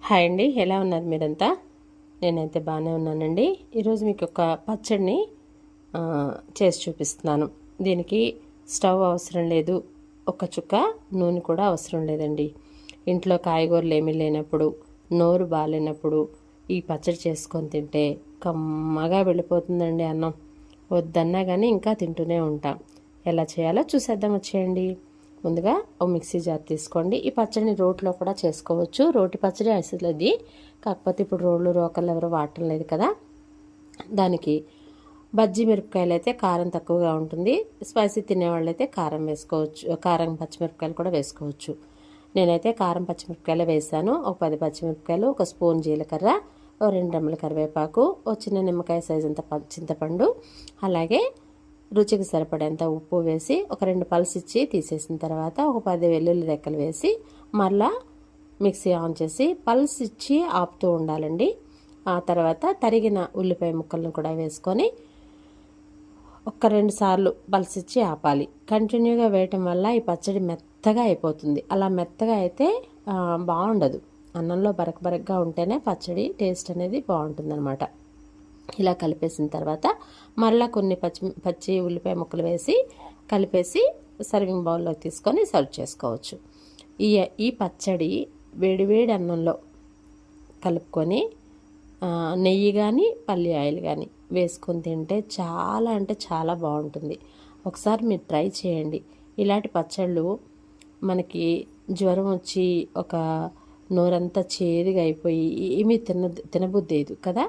Hi అండి, ఎలా ఉన్నారు మీరంతా? నేనైతే బాగానే ఉన్నానండి. ఈరోజు మీకు ఒక పచ్చడిని చేసి చూపిస్తున్నాను. దీనికి స్టవ్ అవసరం లేదు, ఒక చుక్క నూనె కూడా అవసరం లేదండి. ఇంట్లో కాయగూరలు ఏమీ లేనప్పుడు, నోరు బాగాలేనప్పుడు ఈ పచ్చడి చేసుకొని తింటే కమ్మగా వెళ్ళిపోతుందండి అన్నం. వద్దన్నా కానీ ఇంకా తింటూనే ఉంటాం. ఎలా చేయాలో చూసేద్దాం, వచ్చేయండి. ముందుగా ఒక మిక్సీ జార్ తీసుకోండి. ఈ పచ్చడిని రోట్లో కూడా చేసుకోవచ్చు. రోటి పచ్చడి అసలు అది, కాకపోతే ఇప్పుడు రోళ్ళు రోకళ్ళు ఎవరు వాడటం లేదు కదా. దానికి బజ్జీ మిరపకాయలు అయితే కారం తక్కువగా ఉంటుంది. స్పైసీ తినేవాళ్ళు అయితే కారం వేసుకోవచ్చు, కారం పచ్చిమిరపకాయలు కూడా వేసుకోవచ్చు. నేనైతే కారం పచ్చిమిరపకాయలు వేసాను. ఒక 10 పచ్చిమిరపకాయలు, ఒక స్పూన్ జీలకర్ర, ఒక 2 రెమ్మల కరివేపాకు, ఒక చిన్న నిమ్మకాయ సైజు అంత చింతపండు, అలాగే రుచికి సరిపడేంత ఉప్పు వేసి ఒక 2 పల్స్ ఇచ్చి తీసేసిన తర్వాత ఒక 10 వెల్లుల్లి రెక్కలు వేసి మళ్ళా మిక్సీ ఆన్ చేసి పల్స్ ఇచ్చి ఆపుతూ ఉండాలండి. ఆ తర్వాత తరిగిన ఉల్లిపాయ ముక్కలను కూడా వేసుకొని ఒక 2 సార్లు పల్స్ ఇచ్చి ఆపాలి. కంటిన్యూగా వేయటం వల్ల ఈ పచ్చడి మెత్తగా అయిపోతుంది. అలా మెత్తగా అయితే బాగుండదు. అన్నంలో బరకబరకగా ఉంటేనే పచ్చడి టేస్ట్ అనేది బాగుంటుందన్నమాట. ఇలా కలిపేసిన తర్వాత మరలా కొన్ని పచ్చి ఉల్లిపాయ ముక్కలు వేసి కలిపేసి సర్వింగ్ బౌల్లోకి తీసుకొని సర్వ్ చేసుకోవచ్చు. ఈ పచ్చడి వేడివేడి అన్నంలో కలుపుకొని నెయ్యి కానీ పల్లి ఆయిల్ కానీ వేసుకొని తింటే చాలా అంటే చాలా బాగుంటుంది. ఒకసారి మీరు ట్రై చేయండి. ఇలాంటి పచ్చళ్ళు మనకి జ్వరం వచ్చి ఒక నోరంతా చేదుగా అయిపోయి ఏమీ తినబుద్దేదు కదా.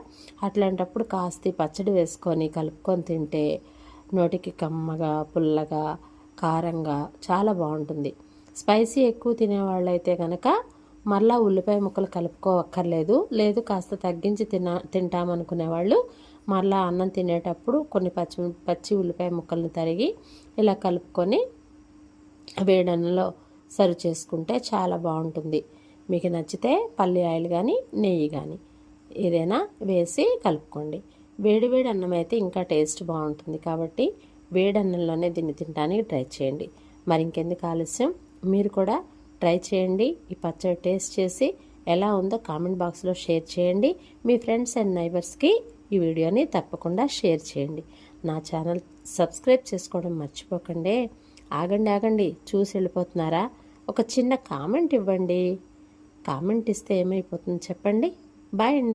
అట్లాంటప్పుడు కాస్త పచ్చడి వేసుకొని కలుపుకొని తింటే నోటికి కమ్మగా, పుల్లగా, కారంగా చాలా బాగుంటుంది. స్పైసీ ఎక్కువ తినేవాళ్ళైతే కనుక మళ్ళీ ఉల్లిపాయ ముక్కలు కలుపుకోవక్కర్లేదు. లేదు కాస్త తగ్గించి తింటామనుకునే వాళ్ళు మళ్ళీ అన్నం తినేటప్పుడు కొన్ని పచ్చి ఉల్లిపాయ ముక్కలను తరిగి ఇలా కలుపుకొని వేడన్నంలో సర్వ్ చేసుకుంటే చాలా బాగుంటుంది. మీకు నచ్చితే పల్లి ఆయిల్ కానీ నెయ్యి కానీ ఏదైనా వేసి కలుపుకోండి. వేడివేడి అన్నం అయితే ఇంకా టేస్ట్ బాగుంటుంది. కాబట్టి వేడి అన్నంలోనే దీన్ని తినడానికి ట్రై చేయండి. మరి ఇంకెందుకు ఆలస్యం, మీరు కూడా ట్రై చేయండి. ఈ పచ్చడి టేస్ట్ చేసి ఎలా ఉందో కామెంట్ బాక్స్లో షేర్ చేయండి. మీ ఫ్రెండ్స్ అండ్ నైబర్స్కి ఈ వీడియోని తప్పకుండా షేర్ చేయండి. నా ఛానల్ సబ్స్క్రైబ్ చేసుకోవడం మర్చిపోకండి. ఆగండి, చూసి వెళ్ళిపోతున్నారా? ఒక చిన్న కామెంట్ ఇవ్వండి. కామెంట్ ఇస్తే ఏమైపోతుంది చెప్పండి. బాయ్ అండి.